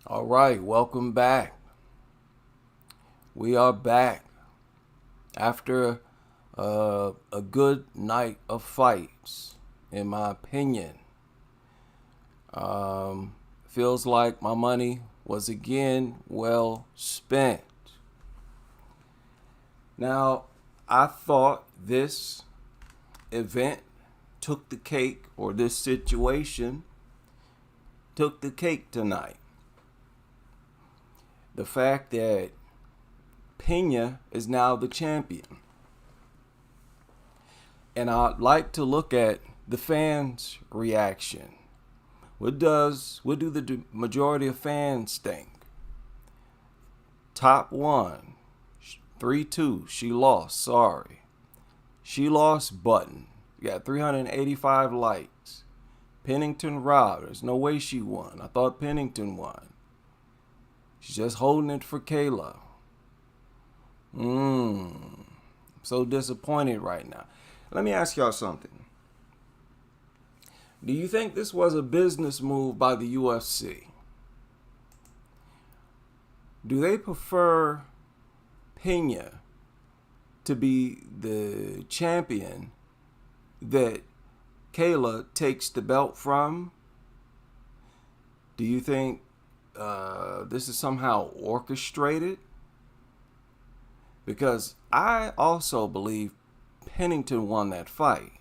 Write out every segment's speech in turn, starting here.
All right, welcome back. We are back after a good night of fights, in my opinion. Feels like my money was again well spent. Now, I thought this event took the cake, or this situation took the cake tonight. The fact that Pena is now the champion. And I'd like to look at the fans' reaction. What do the majority of fans think? Top one, 3-2. She lost. Sorry, she lost. Button. You got 385 likes. Pennington robbed. There's no way she won. I thought Pennington won. She's just holding it for Kayla. I'm so disappointed right now. Let me ask y'all something. Do you think this was a business move by the UFC? Do they prefer Pena to be the champion that Kayla takes the belt from? Do you think this is somehow orchestrated? Because I also believe Pennington won that fight.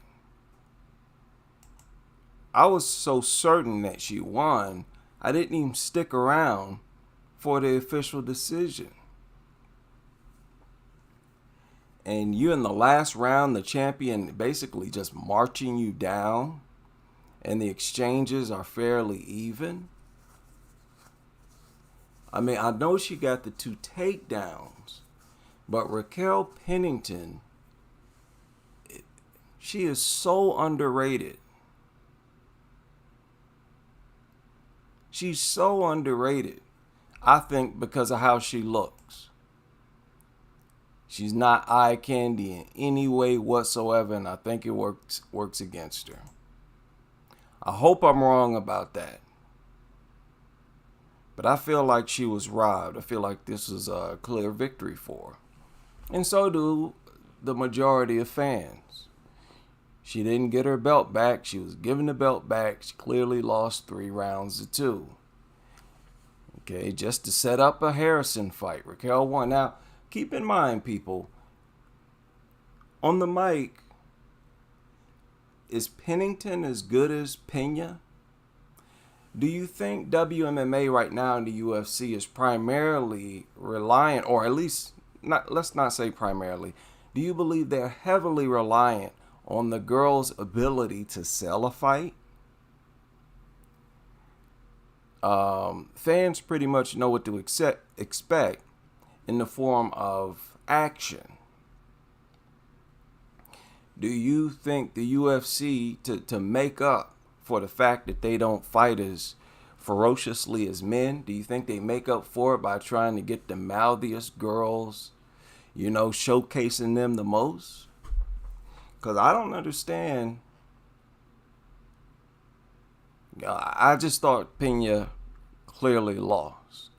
I was so certain that she won, I didn't even stick around for the official decision. And you in the last round, the champion basically just marching you down, and the exchanges are fairly even. I mean, I know she got the 2 takedowns, but Raquel Pennington, she is so underrated. She's so underrated. I think because of how she looks. She's not eye candy in any way whatsoever, and I think it works against her. I hope I'm wrong about that. But I feel like she was robbed. I feel like this was a clear victory for her. And so do the majority of fans. She didn't get her belt back. She was given the belt back. She clearly lost 3 rounds to 2. Okay, just to set up a Harrison fight. Raquel won. Now, keep in mind, people, on the mic, is Pennington as good as Pena? Do you think WMMA right now in the UFC is primarily reliant, or at least, let's not say primarily, do you believe they're heavily reliant on the girl's ability to sell a fight? Fans pretty much know what to expect in the form of action. Do you think the UFC, to make up for the fact that they don't fight as ferociously as men, do you think they make up for it by trying to get the mouthiest girls, showcasing them the most? Because I don't understand. I just thought Pena clearly lost.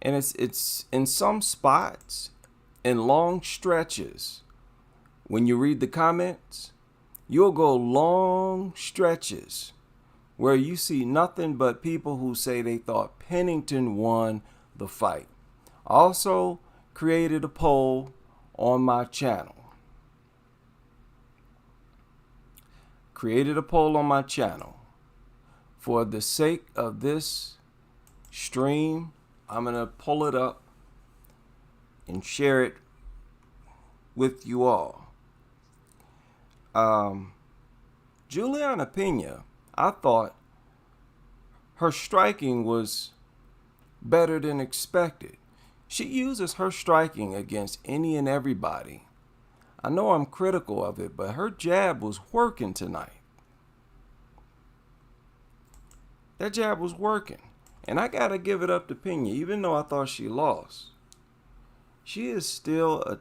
And it's in some spots, in long stretches, when you read the comments, you'll go long stretches where you see nothing but people who say they thought Pennington won the fight. I also created a poll on my channel. For the sake of this stream, I'm going to pull it up and share it with you all. Juliana Pena, I thought her striking was better than expected. She uses her striking against any and everybody. I know I'm critical of it, but her jab was working tonight. That jab was working. And I got to give it up to Pena, even though I thought she lost. She is still a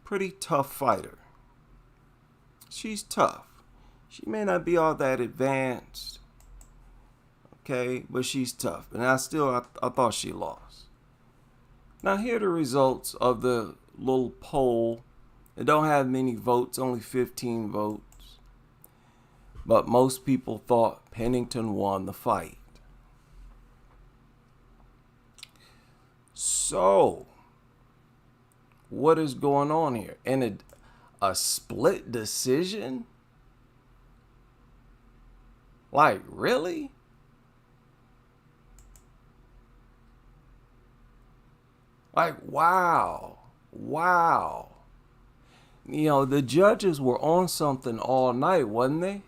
pretty tough fighter. She's tough. She may not be all that advanced. okay, but she's tough. And I thought she lost. Now here are the results of the little poll. It don't have many votes, only 15 votes. But most people thought Pennington won the fight. So, what is going on here? And a split decision? Like, really? Like, wow. Wow. You know, the judges were on something all night, wasn't they?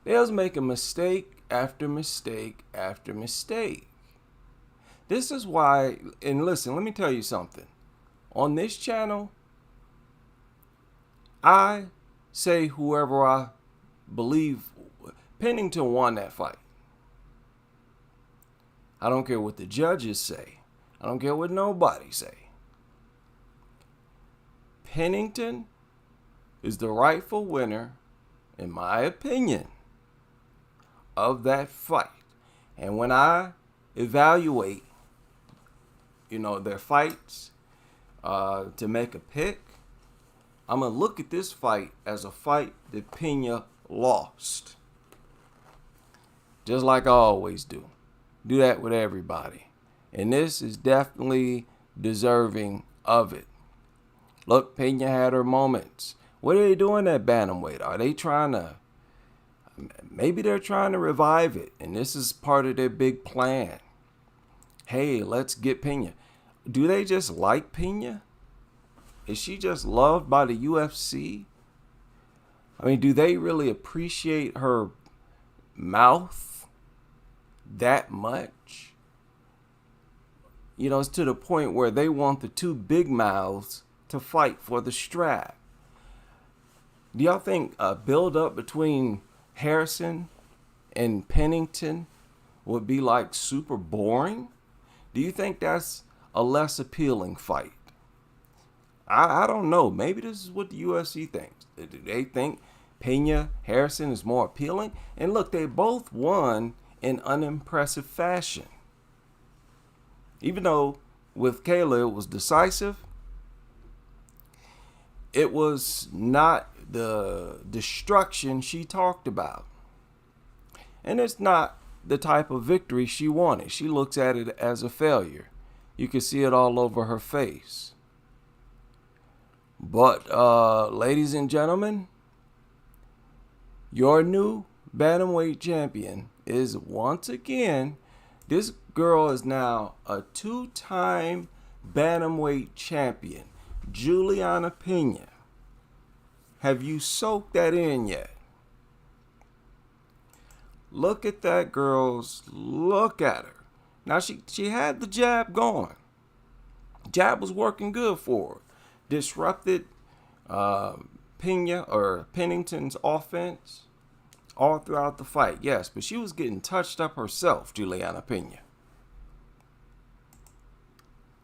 They was making mistake after mistake after mistake. This is why, and listen, let me tell you something. On this channel, I say whoever I believe. Pennington won that fight. I don't care what the judges say. I don't care what nobody say. Pennington is the rightful winner, in my opinion, of that fight. And when I evaluate, their fights to make a pick, I'm going to look at this fight as a fight that Pena lost. Just like I always do. Do that with everybody. And this is definitely deserving of it. Look, Pena had her moments. What are they doing at bantamweight? Are they maybe they're trying to revive it, and this is part of their big plan. Hey, let's get Pena. Do they just like Pena? Is she just loved by the UFC? I mean, do they really appreciate her mouth that much? It's to the point where they want the two big mouths to fight for the strap. Do y'all think a build-up between Harrison and Pennington would be like super boring? Do you think that's a less appealing fight? I don't know. Maybe this is what the UFC thinks. Do they think Pena Harrison is more appealing? And look, they both won in unimpressive fashion. Even though with Kayla it was decisive, it was not the destruction she talked about. And it's not the type of victory she wanted. She looks at it as a failure. You can see it all over her face. But, ladies and gentlemen, your new bantamweight champion is once again, this girl is now a 2-time bantamweight champion, Juliana Pena. Have you soaked that in yet? Look at that, girls. Look at her. Now, she had the jab going. Jab was working good for her. Disrupted Pennington's offense all throughout the fight. Yes, but she was getting touched up herself, Juliana Pena.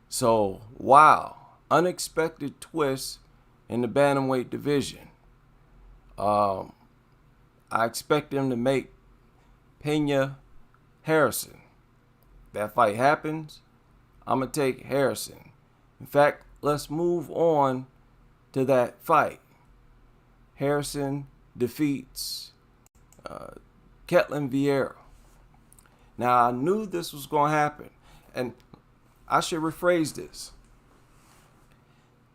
So, wow. Unexpected twist in the bantamweight division. I expect them to make Pena Harrison. That fight happens, I'm going to take Harrison. In fact, let's move on to that fight. Harrison defeats Vieira. Now, I knew this was going to happen. And I should rephrase this.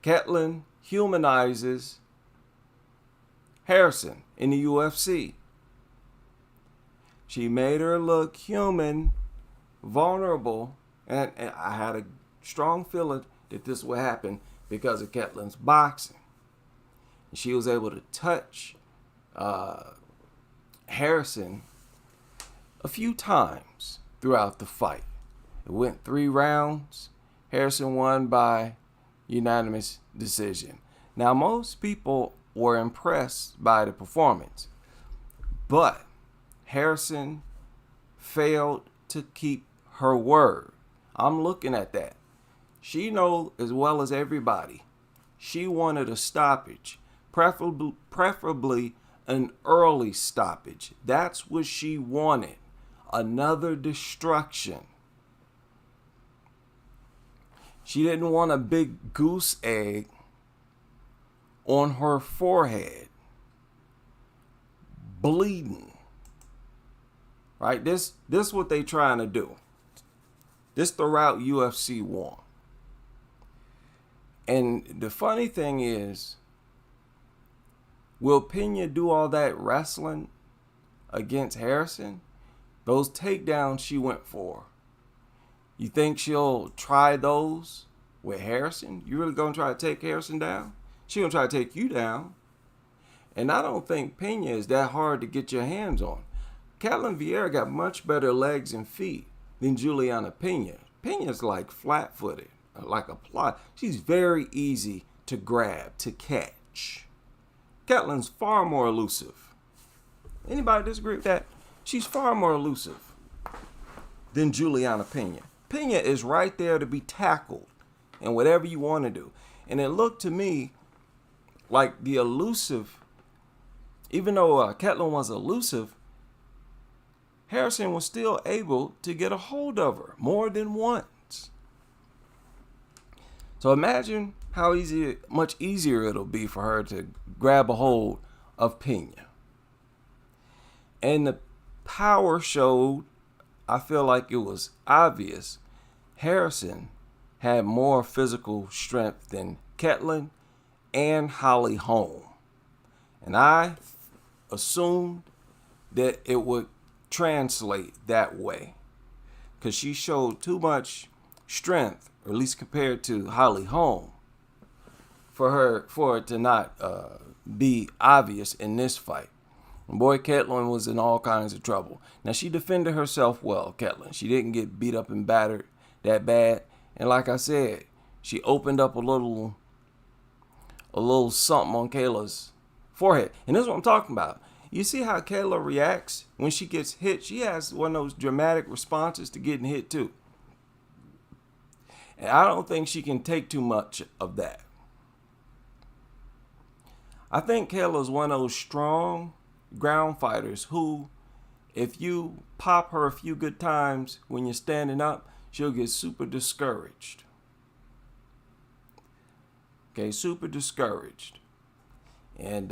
Ketlin humanizes Harrison in the UFC. She made her look human, vulnerable, and I had a strong feeling that this would happen because of Ketlin's boxing. She was able to touch Harrison a few times throughout the fight. It went 3 rounds. Harrison won by unanimous decision. Now, most people were impressed by the performance, but Harrison failed to keep her word. I'm looking at that. She knows as well as everybody. She wanted a stoppage, preferably an early stoppage. That's what she wanted. Another destruction. She didn't want a big goose egg on her forehead, bleeding. Right? This is what they trying to do. This the route UFC want. And the funny thing is, will Pena do all that wrestling against Harrison? Those takedowns she went for, you think she'll try those with Harrison? You really gonna try to take Harrison down? She gonna try to take you down. And I don't think Pena is that hard to get your hands on. Kayla Vieira got much better legs and feet than Juliana Pena. Pena's like flat-footed, like a plot. She's very easy to grab, to catch. Kayla's far more elusive. Anybody disagree with that? She's far more elusive than Juliana Pena. Pena is right there to be tackled and whatever you want to do. And it looked to me like the elusive, even though Kayla was elusive, Harrison was still able to get a hold of her more than once. So imagine how much easier it'll be for her to grab a hold of Pena. And the power showed, I feel like it was obvious, Harrison had more physical strength than Ketlin and Holly Holm. And I assumed that it would translate that way because she showed too much strength, or at least compared to Holly Holm, for it to not be obvious in this fight. And boy, Ketlin was in all kinds of trouble. Now, she defended herself well, Ketlin. She didn't get beat up and battered that bad. And like I said, she opened up a little something on Kayla's forehead. And this is what I'm talking about. You see how Kayla reacts when she gets hit? She has one of those dramatic responses to getting hit too. And I don't think she can take too much of that. I think Kayla's one of those strong ground fighters who, if you pop her a few good times when you're standing up, she'll get super discouraged. Okay, super discouraged. And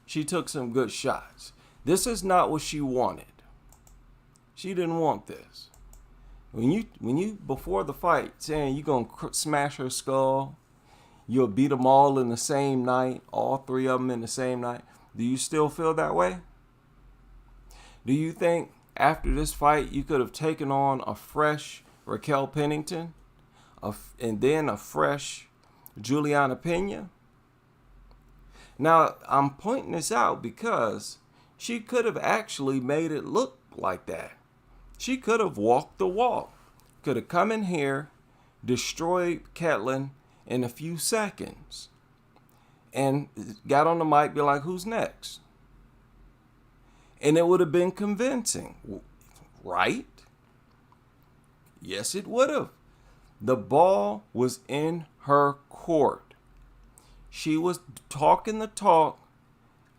she took some good shots. This is not what she wanted. She didn't want this. When you before the fight saying you're gonna smash her skull, you'll beat them all in the same night, all three of them in the same night. Do you still feel that way? Do you think after this fight you could have taken on a fresh Raquel Pennington, and then a fresh Juliana Pena? Now, I'm pointing this out because she could have actually made it look like that. She could have walked the walk. Could have come in here, destroyed Ketlin in a few seconds, and got on the mic, be like, who's next? And it would have been convincing, right? Yes, it would have. The ball was in her court. She was talking the talk.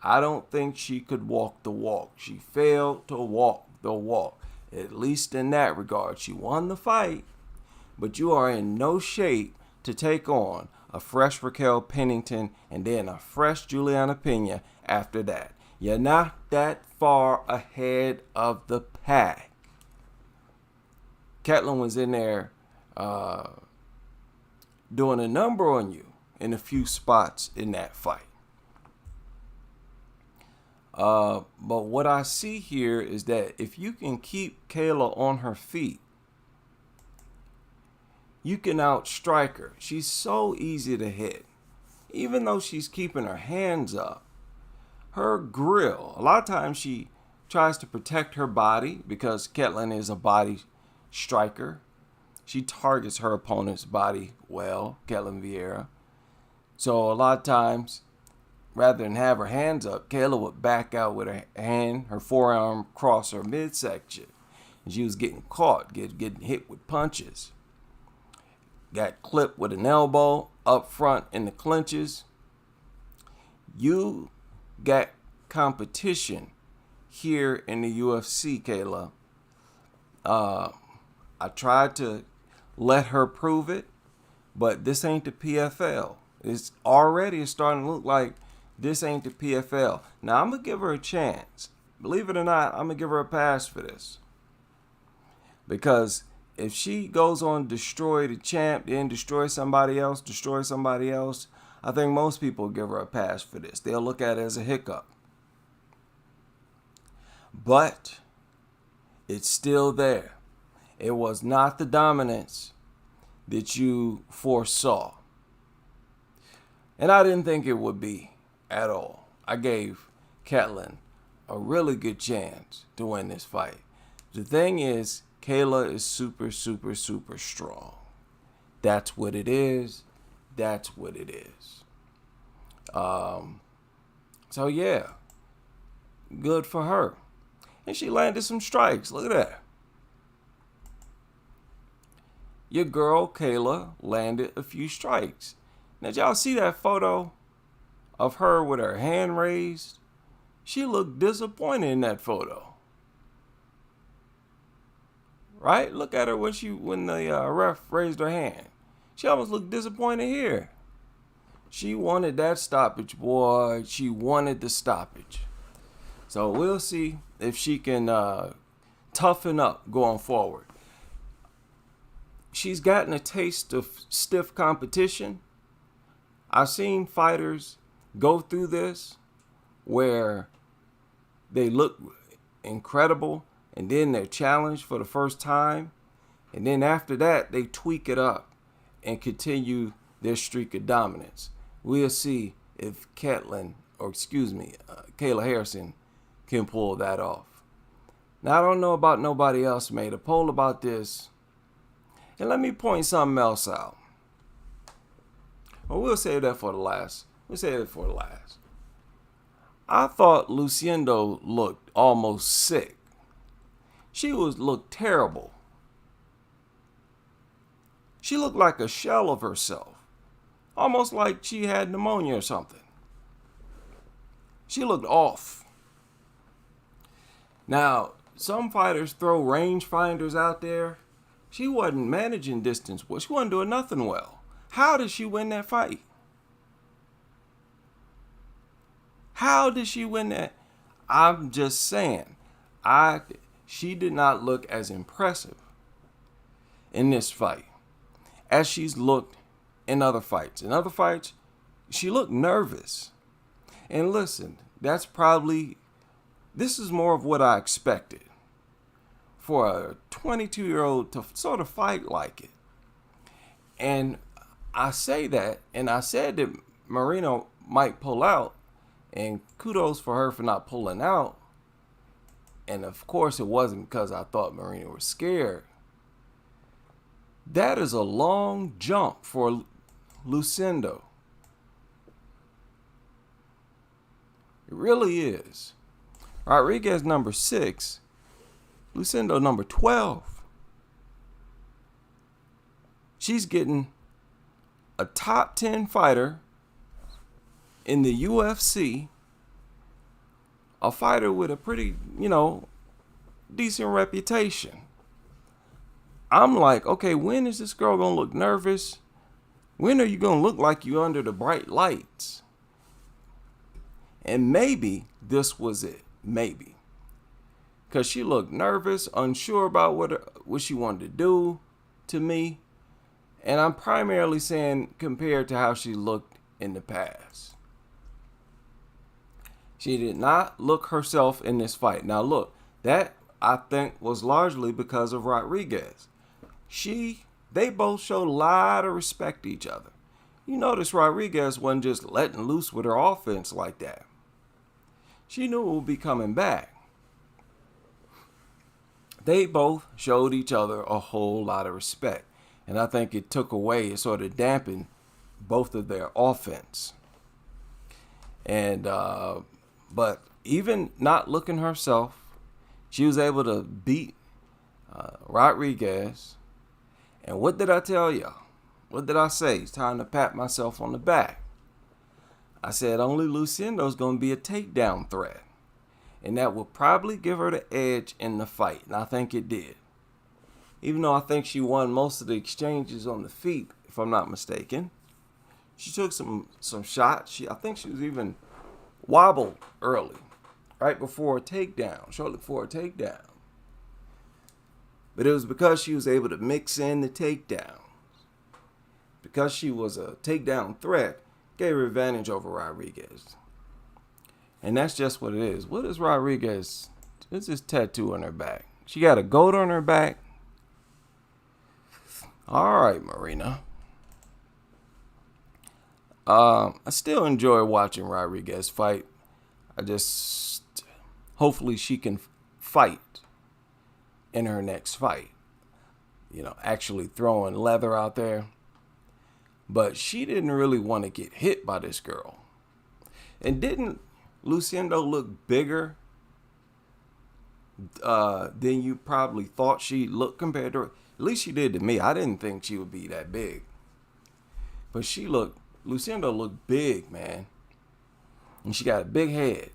I don't think she could walk the walk. She failed to walk the walk, at least in that regard. She won the fight, but you are in no shape to take on a fresh Raquel Pennington and then a fresh Juliana Pena after that. You're not that far ahead of the pack. Ketlin was in there doing a number on you in a few spots in that fight. But what I see here is that if you can keep Kayla on her feet, you can outstrike her. She's so easy to hit. Even though she's keeping her hands up, her grill, a lot of times she tries to protect her body because Ketlin is a body striker. She targets her opponent's body well, Kayla Vieira. So a lot of times, rather than have her hands up, Kayla would back out with her hand, her forearm across her midsection. And she was getting caught, getting hit with punches. Got clipped with an elbow up front in the clinches. You got competition here in the UFC, Kayla. I tried to let her prove it, but this ain't the PFL. It's already starting to look like this ain't the PFL. Now, I'm going to give her a chance. Believe it or not, I'm going to give her a pass for this. Because if she goes on to destroy the champ, then destroy somebody else, I think most people will give her a pass for this. They'll look at it as a hiccup. But it's still there. It was not the dominance that you foresaw. And I didn't think it would be at all. I gave Catelyn a really good chance to win this fight. The thing is, Kayla is super, super, super strong. That's what it is. That's what it is. So yeah, good for her. And she landed some strikes. Look at that. Your girl, Kayla, landed a few strikes. Now, did y'all see that photo of her with her hand raised? She looked disappointed in that photo. Right? Look at her when the ref raised her hand. She almost looked disappointed here. She wanted that stoppage, boy. She wanted the stoppage. So we'll see if she can toughen up going forward. She's gotten a taste of stiff competition. I've seen fighters go through this where they look incredible and then they're challenged for the first time. And then after that, they tweak it up and continue their streak of dominance. We'll see if Kayla Harrison can pull that off. Now, I don't know about nobody else made a poll about this. And let me point something else out. Well, we'll save that for the last. I thought Lucindo looked almost sick. She looked terrible. She looked like a shell of herself. Almost like she had pneumonia or something. She looked off. Now, some fighters throw rangefinders out there. She wasn't managing distance well. She wasn't doing nothing well. How did she win that fight? How did she win that? I'm just saying. She did not look as impressive in this fight as she's looked in other fights. In other fights, she looked nervous. And listen, this is more of what I expected for a 22-year-old to sort of fight like it. And I say that, and I said that Marino might pull out, and kudos for her for not pulling out. And of course, it wasn't because I thought Marino was scared. That is a long jump for Lucindo. It really is. Rodriguez number 6, Lucindo number 12. She's getting a top 10 fighter in the UFC, a fighter with a pretty, decent reputation. I'm like, okay, when is this girl going to look nervous? When are you going to look like you under the bright lights? And maybe this was it. Maybe. Because she looked nervous, unsure about what she wanted to do to me. And I'm primarily saying compared to how she looked in the past. She did not look herself in this fight. Now look, that I think was largely because of Rodriguez. They both showed a lot of respect to each other. You notice Rodriguez wasn't just letting loose with her offense like that. She knew it would be coming back. They both showed each other a whole lot of respect. And I think it it sort of dampened both of their offense. And, but even not looking herself, she was able to beat Rodriguez. And what did I tell y'all? What did I say? It's time to pat myself on the back. I said only Lucindo's going to be a takedown threat. And that will probably give her the edge in the fight. And I think it did. Even though I think she won most of the exchanges on the feet, if I'm not mistaken. She took some shots. I think she was even wobbled early, right before a takedown, shortly before a takedown. But it was because she was able to mix in the takedowns. Because she was a takedown threat, gave her advantage over Rodriguez. And that's just what it is. What is Rodriguez? It's this tattoo on her back. She got a goat on her back. All right, Marina. I still enjoy watching Rodriguez fight. Hopefully she can fight in her next fight. Actually throwing leather out there. But she didn't really want to get hit by this girl. And didn't Lucindo look bigger than you probably thought she looked compared to her? At least she did to me. I didn't think she would be that big. But Lucindo looked big, man. And she got a big head.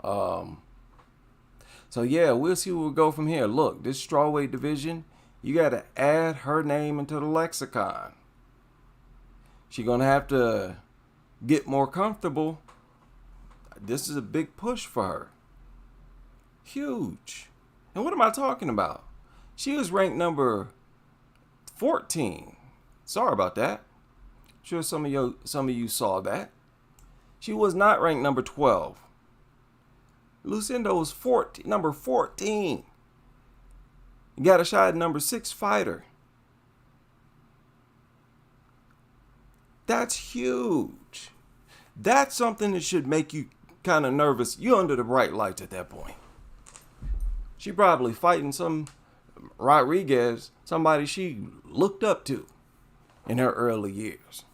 So yeah, we'll see where we go from here. Look, this strawweight division, you got to add her name into the lexicon. She's going to have to get more comfortable. This is a big push for her. Huge. And what am I talking about? She was ranked number 14. Sorry about that. I'm sure some of you saw that. She was not ranked number 12. Lucindo was number 14. You got a shot at number 6 fighter. That's huge. That's something that should make you kind of nervous. You're under the bright lights at that point. She probably fighting some Rodriguez, somebody she looked up to in her early years.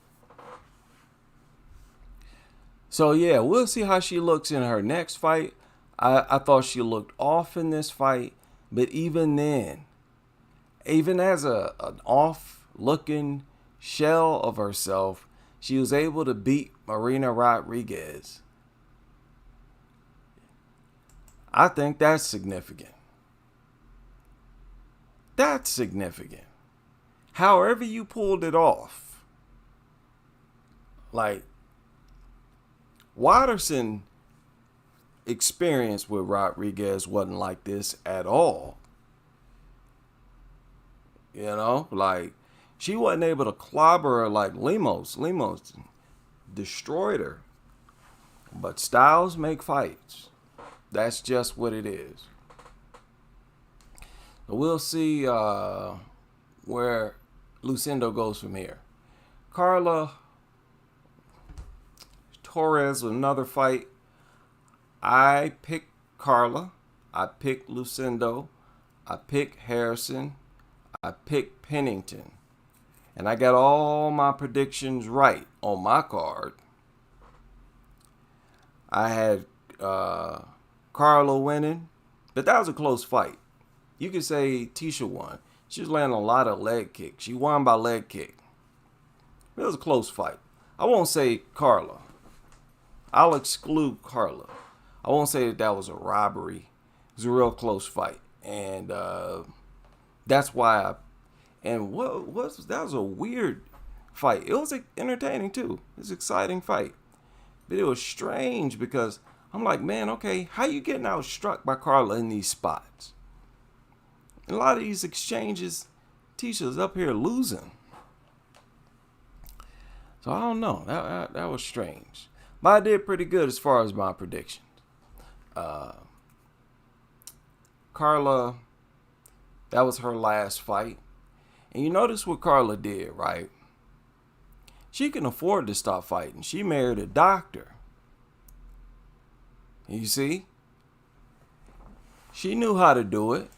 So yeah, we'll see how she looks in her next fight. I thought she looked off in this fight, but even then, even as an off-looking shell of herself, she was able to beat Marina Rodriguez. I think that's significant. That's significant. However you pulled it off. Like, Watterson experience with Rodriguez wasn't like this at all. Like, she wasn't able to clobber her like Lemos. Lemos destroyed her. But styles make fights. That's just what it is. So we'll see where Lucindo goes from here. Carla Torres, another fight. I picked Carla. I picked Lucindo. I picked Harrison. I picked Pennington. And I got all my predictions right on my card. I had Carla winning, but that was a close fight. You could say Tisha won. She was landing a lot of leg kicks. She won by leg kick. It was a close fight. I won't say Carla. I'll exclude Carla. I won't say that was a robbery. It was a real close fight. And that's why that was a weird fight. It was entertaining too. It was an exciting fight. But it was strange because I'm like, man, okay, how you getting outstruck by Carla in these spots? In a lot of these exchanges, Tisha's up here losing. So I don't know. That was strange. But I did pretty good as far as my predictions. Carla, that was her last fight. And you notice what Carla did, right? She can afford to stop fighting. She married a doctor. You see? She knew how to do it.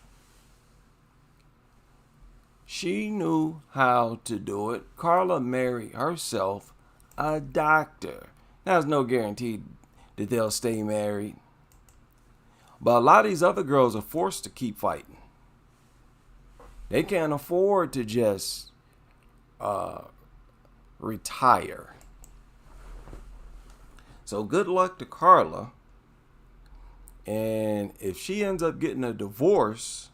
She knew how to do it. Carla married herself a doctor. Now, there's no guarantee that they'll stay married. But a lot of these other girls are forced to keep fighting. They can't afford to just retire. So good luck to Carla. And if she ends up getting a divorce,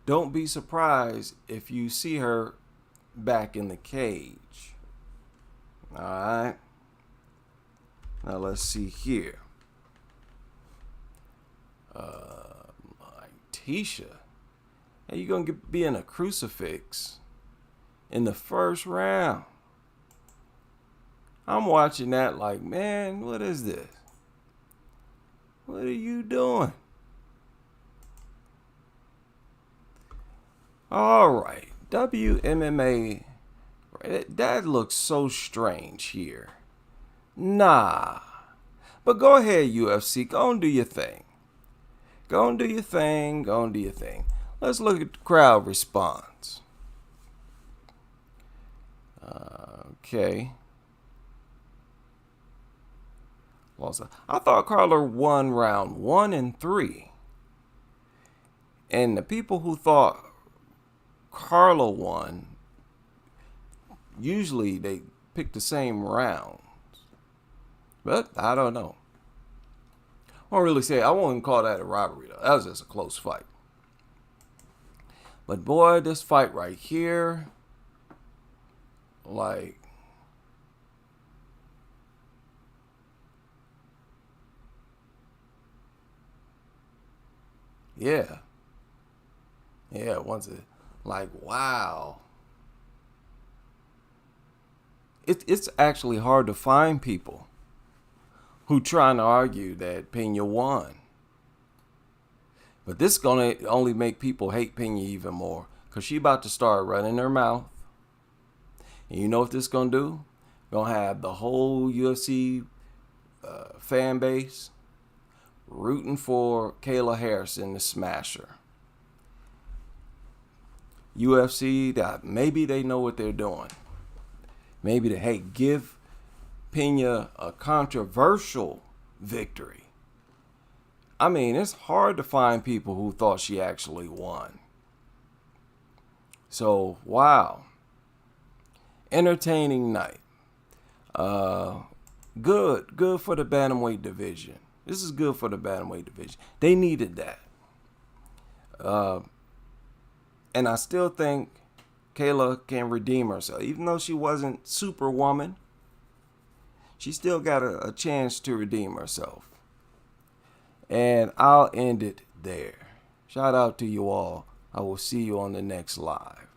don't be surprised if you see her back in the cage. All right. Now let's see here. Like Tisha, how you gonna be in a crucifix in the first round? I'm watching that like, man, what is this? What are you doing? All right, WMMA. That looks so strange here. Nah. But go ahead, UFC. Go and do your thing. Go and do your thing. Go and do your thing. Let's look at the crowd response. Okay. I thought Carla won round 1 and 3. And the people who thought Carla won, usually they pick the same rounds. But I don't know. I won't really say, I won't call that a robbery though. That was just a close fight. But boy, this fight right here, like, yeah. Yeah, once it, like, wow. It's actually hard to find people who trying to argue that Pena won. But this is going to only make people hate Pena even more. Because she about to start running her mouth. And you know what this is going to do? Going to have the whole UFC fan base rooting for Kayla Harrison to smash her. UFC, that maybe they know what they're doing. Maybe they, hey, give Pena a controversial victory. I mean, it's hard to find people who thought she actually won. So, wow. Entertaining night. Good for the bantamweight division. This is good for the bantamweight division. They needed that. And I still think Kayla can redeem herself. Even though she wasn't Superwoman, she still got a chance to redeem herself. And I'll end it there. Shout out to you all. I will see you on the next live.